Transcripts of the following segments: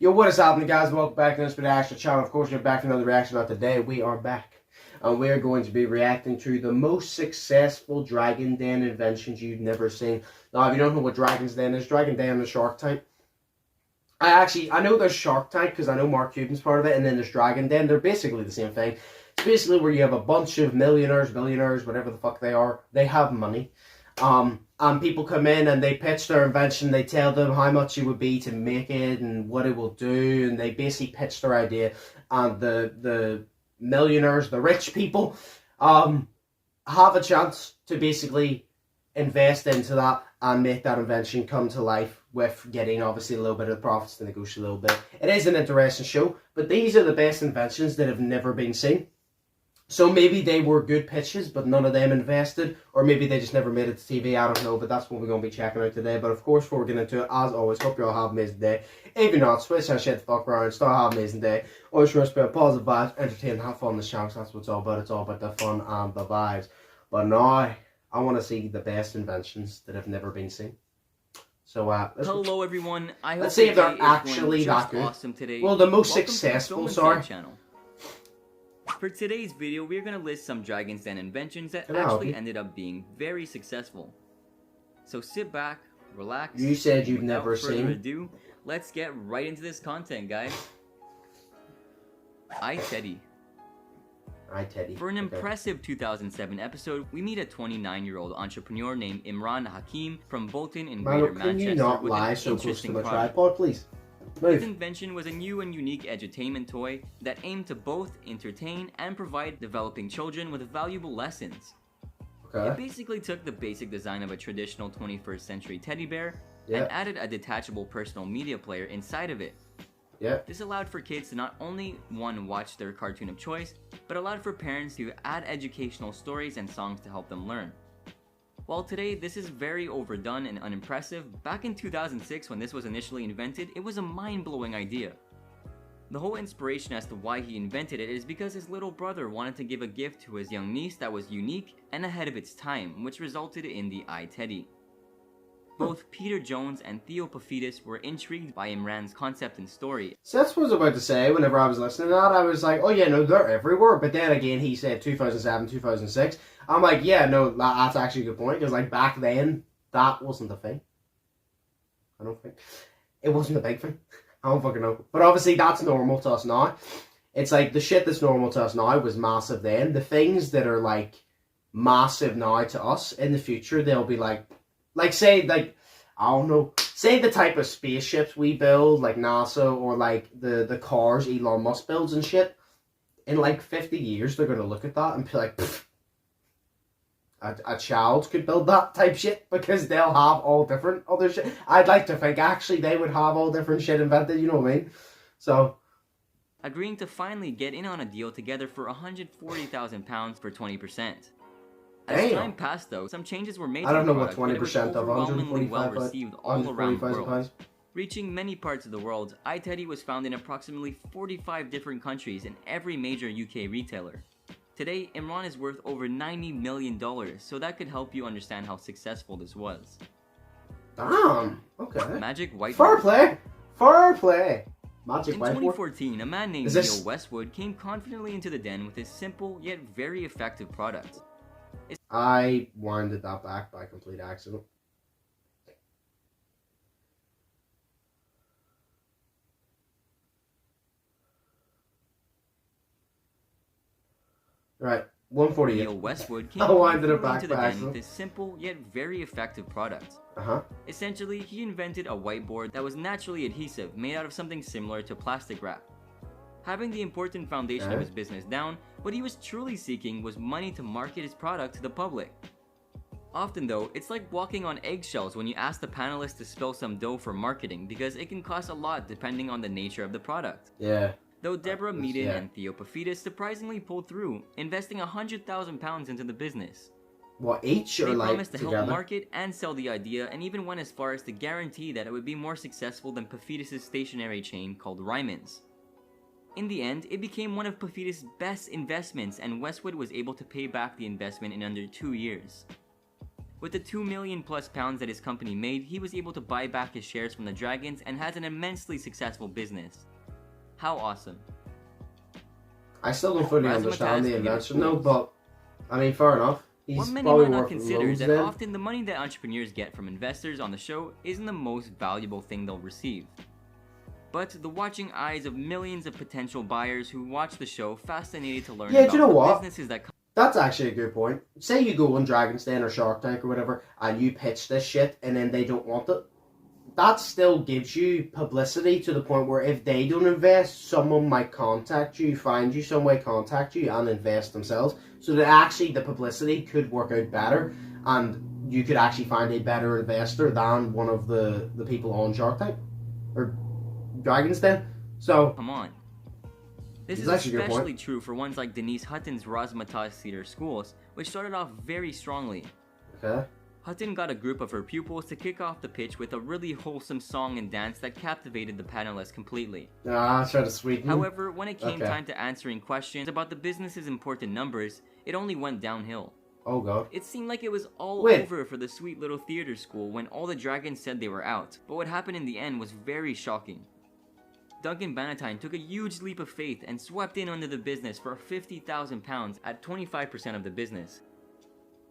Yo, what is happening, guys? Welcome back to the Undisputed Vlogs channel. Of course, you're back to another reaction. But today we are back, and we are going to be reacting to the most successful Dragon Den inventions you've never seen. Now, if you don't know what Dragon's Den is, Dragon Den is Shark Tank. I know there's Shark Tank because I know Mark Cuban's part of it, and then there's Dragon Den. They're basically the same thing. It's basically where you have a bunch of millionaires, billionaires, whatever the fuck they are. They have money. And people come in and they pitch their invention. They tell them how much it would be to make it and what it will do, and they basically pitch their idea. And the millionaires, the rich people, have a chance to basically invest into that and make that invention come to life with getting obviously a little bit of the profits to negotiate a little bit. It is an interesting show, but these are the best inventions that have never been seen. So maybe they were good pitches, but none of them invested, or maybe they just never made it to TV, I don't know, but that's what we're going to be checking out today. But of course, before we get into it, as always, hope you all have an amazing day. If you're not, switch that shit the fuck around, still have an amazing day. Always try to spread positive vibes, entertain, have fun on this channel, that's what it's all about. It's all about the fun and the vibes. But now, I want to see the best inventions that have never been seen. So, hello everyone, let's see if they're actually that good. Awesome today. Well, the most successful, sorry. Channel. For today's video, we're going to list some Dragon's Den inventions that actually ended up being very successful. So sit back, relax. You said you've never seen. Without further ado, let's get right into this content, guys. ITeddy. For an impressive 2007 episode, we meet a 29-year-old entrepreneur named Imran Hakim from Bolton in Greater Manchester. Can you not with lie an so close to my product. tripod, please? Move. His invention was a new and unique edutainment toy that aimed to both entertain and provide developing children with valuable lessons. Okay. It basically took the basic design of a traditional 21st century teddy bear and added a detachable personal media player inside of it. This allowed for kids to not only watch their cartoon of choice, but allowed for parents to add educational stories and songs to help them learn. While today this is very overdone and unimpressive, back in 2006 when this was initially invented, it was a mind-blowing idea. The whole inspiration as to why he invented it is because his little brother wanted to give a gift to his young niece that was unique and ahead of its time, which resulted in the ITeddy. Both Peter Jones and Theo Paphitis were intrigued by Imran's concept and story. So that's what I was about to say whenever I was listening to that. I was like, oh yeah, no, they're everywhere. But then again, he said 2007, 2006. I'm like, yeah, no, that's actually a good point. Because like back then, that wasn't the thing. I don't think. It wasn't a big thing. I don't fucking know. But obviously that's normal to us now. It's like the shit that's normal to us now was massive then. The things that are like massive now to us in the future, they'll be like say, like, I don't know, say the type of spaceships we build, like NASA, or like the cars Elon Musk builds and shit. In like 50 years, they're going to look at that and be like, a child could build that type shit, because they'll have all different other shit. I'd like to think, actually, they would have all different shit invented, you know what I mean? So, agreeing to finally get in on a deal together for £140,000 for 20%. As time passed though, some changes were made to the product, but it was overwhelmingly well received all around the world. Reaching many parts of the world, ITeddy was found in approximately 45 different countries in every major UK retailer. Today, Imran is worth over $90 million, so that could help you understand how successful this was. Damn, okay. Magic whiteboard. Fair play! Fair play! Magic in whiteboard. 2014, a man named Neil Westwood came confidently into the den with his simple yet very effective product. I winded that back by complete accident. Right, 148. Neil Westwood came into the den with this simple yet very effective product. Essentially, he invented a whiteboard that was naturally adhesive, made out of something similar to plastic wrap. Having the important foundation of his business down, what he was truly seeking was money to market his product to the public. Often though, it's like walking on eggshells when you ask the panelists to spill some dough for marketing, because it can cost a lot depending on the nature of the product. Though Deborah Meaden and Theo Paphitis surprisingly pulled through, investing £100,000 into the business. What, each or like together? They promised to help market and sell the idea, and even went as far as to guarantee that it would be more successful than Paphitis' stationery chain called Ryman's. In the end, it became one of Paphitis' best investments, and Westwood was able to pay back the investment in under 2 years. With the £2 million plus that his company made, he was able to buy back his shares from the Dragons and has an immensely successful business. How awesome. I still don't fully understand the invention though, but I mean, fair enough. He's what many probably might not worth consider is loads that then. often the money that entrepreneurs get from investors on the show isn't the most valuable thing they'll receive. But the watching eyes of millions of potential buyers who watch the show fascinated to learn about do you know the what? businesses that come. That's actually a good point. Say you go on Dragon's Den or Shark Tank or whatever, and you pitch this shit, and then they don't want it. That still gives you publicity to the point where if they don't invest, someone might contact you, find you some way, contact you, and invest themselves. So that actually the publicity could work out better, and you could actually find a better investor than one of the people on Shark Tank or Dragon's Den. So come on. This is especially true for ones like Denise Hutton's Razmatazz Theatre Schools, which started off very strongly. Okay. Hutton got a group of her pupils to kick off the pitch with a really wholesome song and dance that captivated the panelists completely. Try to sweeten. However, when it came time to answering questions about the business's important numbers, it only went downhill. Oh god. It seemed like it was all over for the sweet little theater school when all the dragons said they were out, but what happened in the end was very shocking. Duncan Bannatyne took a huge leap of faith and swept in under the business for £50,000 at 25% of the business.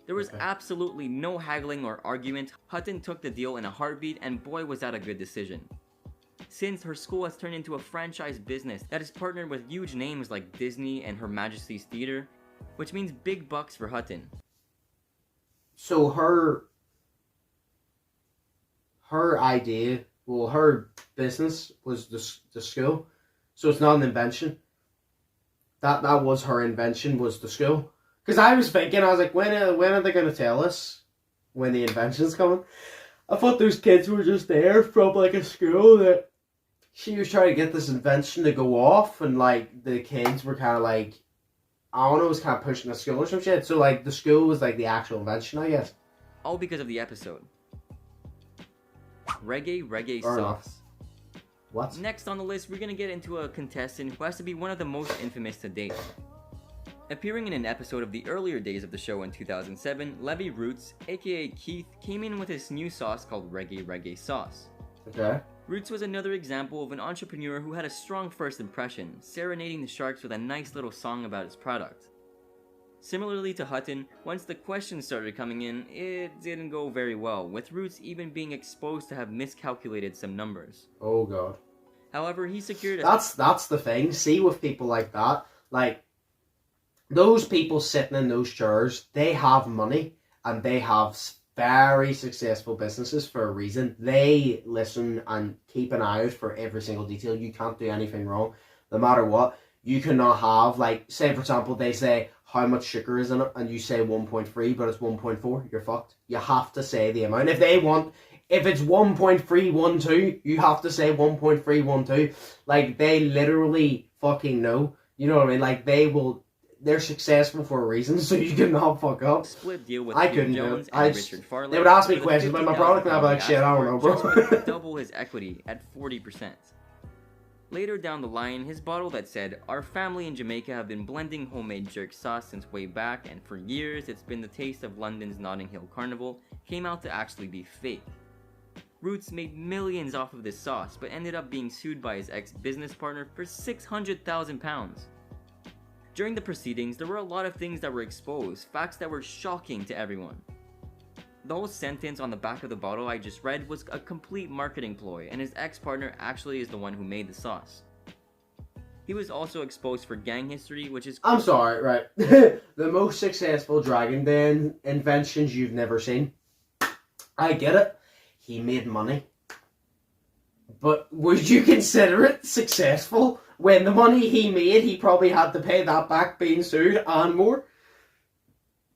There was absolutely no haggling or argument. Hutton took the deal in a heartbeat, and boy was that a good decision. Since, her school has turned into a franchise business that is partnered with huge names like Disney and Her Majesty's Theatre, which means big bucks for Hutton. So her idea, well, her business was the school, so it's not an invention. That was her invention, was the school. Because I was thinking, I was like, when are they going to tell us when the invention's coming? I thought those kids were just there from like a school that she was trying to get this invention to go off, and like the kids were kind of like, I don't know, was kind of pushing the school or some shit. So like the school was like the actual invention, I guess. All because of the episode. Reggae Reggae Sauce. What? Next on the list, we're gonna get into a contestant who has to be one of the most infamous to date. Appearing in an episode of the earlier days of the show in 2007, Levy Roots, aka Keith, came in with his new sauce called Reggae Reggae Sauce. Okay. Roots was another example of an entrepreneur who had a strong first impression, serenading the sharks with a nice little song about his product. Similarly to Hutton, once the questions started coming in, it didn't go very well, with Roots even being exposed to have miscalculated some numbers. Oh god. However, he secured a... That's the thing. See, with people like that, like, those people sitting in those chairs, they have money, and they have very successful businesses for a reason. They listen and keep an eye out for every single detail. You can't do anything wrong, no matter what. You cannot have, like, say for example, they say how much sugar is in it, and you say 1.3, but it's 1.4, you're fucked. You have to say the amount. If it's 1.312, you have to say 1.312. Like, they literally fucking know. You know what I mean? Like, they're successful for a reason, so you cannot fuck up. Split deal with I couldn't do it. Richard Farley. They would ask me questions about my product, and I'd be like, shit, I don't know, bro. Double his equity at 40%. Later down the line, his bottle that said, "Our family in Jamaica have been blending homemade jerk sauce since way back, and for years it's been the taste of London's Notting Hill Carnival," came out to actually be fake. Roots made millions off of this sauce, but ended up being sued by his ex-business partner for £600,000. During the proceedings, there were a lot of things that were exposed, facts that were shocking to everyone. The whole sentence on the back of the bottle I just read was a complete marketing ploy, and his ex-partner actually is the one who made the sauce. He was also exposed for gang history, which is... I'm sorry, right. The most successful Dragon Den inventions you've never seen. I get it. He made money. But would you consider it successful? When the money he made, he probably had to pay that back being sued and more.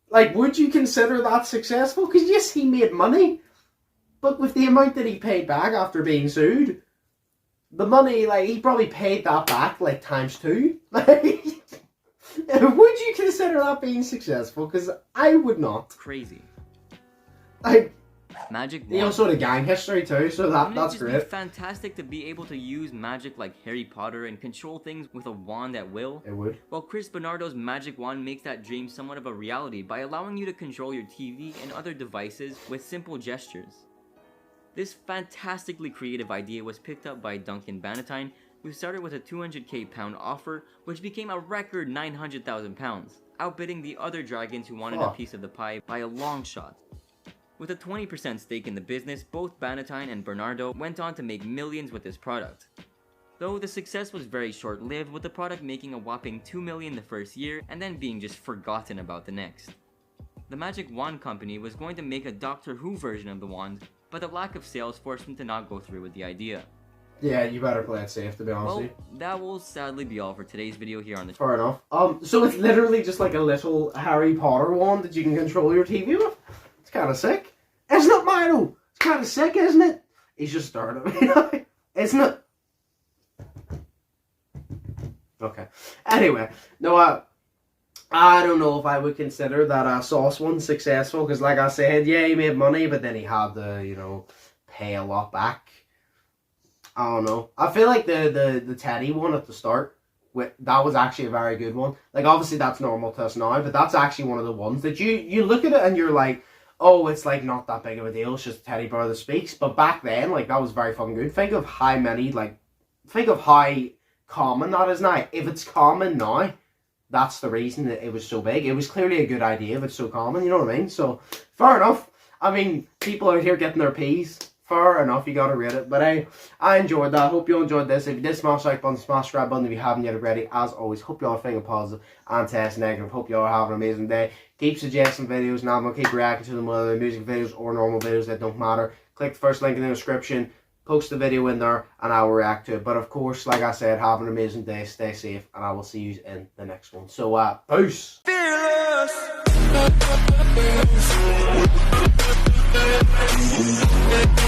Like, would you consider that successful? Because yes, he made money. But with the amount that he paid back after being sued, the money, like, he probably paid that back, like, times 2. Like, would you consider that being successful? Because I would not. Crazy. Like, Magic Wand. He also had a gang history too, so that's great. It'd be fantastic to be able to use magic like Harry Potter and control things with a wand at will. It would. Well, Chris Bernardo's Magic Wand makes that dream somewhat of a reality by allowing you to control your TV and other devices with simple gestures. This fantastically creative idea was picked up by Duncan Bannatyne, who started with a £200,000 offer, which became a record £900,000, outbidding the other dragons who wanted a piece of the pie by a long shot. With a 20% stake in the business, both Bannatyne and Bernardo went on to make millions with this product. Though the success was very short-lived, with the product making a whopping $2 million the first year and then being just forgotten about the next. The Magic Wand company was going to make a Doctor Who version of the wand, but the lack of sales forced them to not go through with the idea. Yeah, you better play it safe, to be honest with you. Well, that will sadly be all for today's video here on the Fair enough. So it's literally just like a little Harry Potter wand that you can control your TV with? It's kind of sick. Isn't it, Milo? It's kind of sick, isn't it? He's just started me, isn't it? Okay. Anyway, no, I don't know if I would consider that sauce one successful, because like I said, yeah, he made money, but then he had to, you know, pay a lot back. I don't know. I feel like the Teddy one at the start, that was actually a very good one. Like, obviously that's normal to us now, but that's actually one of the ones that you look at it and you're like, oh, it's like not that big of a deal, it's just a teddy bear that speaks. But back then, like, that was very fucking good. Think of how common that is now. If it's common now, that's the reason that it was so big. It was clearly a good idea if it's so common, you know what I mean? So, fair enough. I mean, people out here getting their peas. Fair enough, you gotta rate it. But hey, I enjoyed that. Hope you enjoyed this. If you did, smash the like button, smash the subscribe button if you haven't yet already. As always, hope you all are feeling positive and test negative. Hope you all have an amazing day. Keep suggesting videos, and I'm gonna keep reacting to them, whether they're music videos or normal videos, that don't matter. Click the first link in the description, post the video in there, and I will react to it. But of course, like I said, have an amazing day, stay safe, and I will see you in the next one. So, peace!